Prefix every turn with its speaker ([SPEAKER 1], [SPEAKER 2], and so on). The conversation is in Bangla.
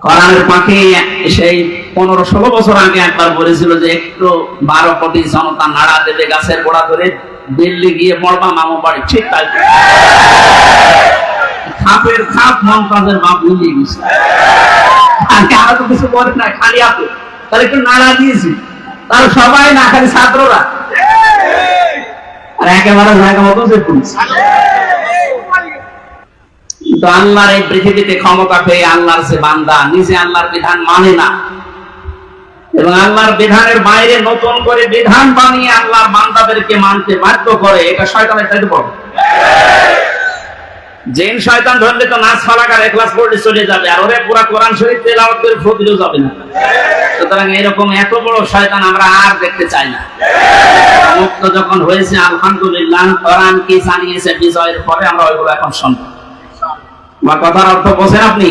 [SPEAKER 1] কোরআনের পাখি সেই 15-16 বছর আগে একবার বলেছিল যে একটু 12 কোটি জনতা নাড়া দেবে গাছের গোড়া ধরে দিল্লি গিয়ে মরবা মামু বাড়ি, ঠিক তাই খাপের খাপ মমতাজের বাপ মিলিয়ে গেছে। আর তো কিছু বলে না, খালি আপনি তাহলে একটু নাড়া দিয়েছি, তাহলে সবাই না, খালি ছাত্ররা আর একেবারে জায়গা মতো যে পুলিশ। কিন্তু আল্লাহর এই পৃথিবীতে ক্ষমতা পেয়ে আল্লাহর যে বান্দা নিজে আল্লাহর বিধান মানে না এবং আল্লাহর বিধানের বাইরে নতুন করে বিধান বানিয়ে আল্লাহর বান্দাদেরকে মানতে বাধ্য করে, এটা শয়তানের চাইতে বড়। জিন শয়তান ধরলে তো নাচ ফালাকার ইখলাস পড়লে চলে যাবে, আর ওরে পুরা কোরআন শরীফ তেলাওয়াত করে ফজিলও যাবে না। সুতরাং এরকম এত বড় শয়তান আমরা আর দেখতে চাই না। মুক্ত যখন হয়েছে আলহামদুলিল্লাহ, কোরআন কি জানিয়েছে বিজয়ের পরে আমরা ওইগুলো এখন শুনবো। আমার কথার অর্থ বোঝেন আপনি?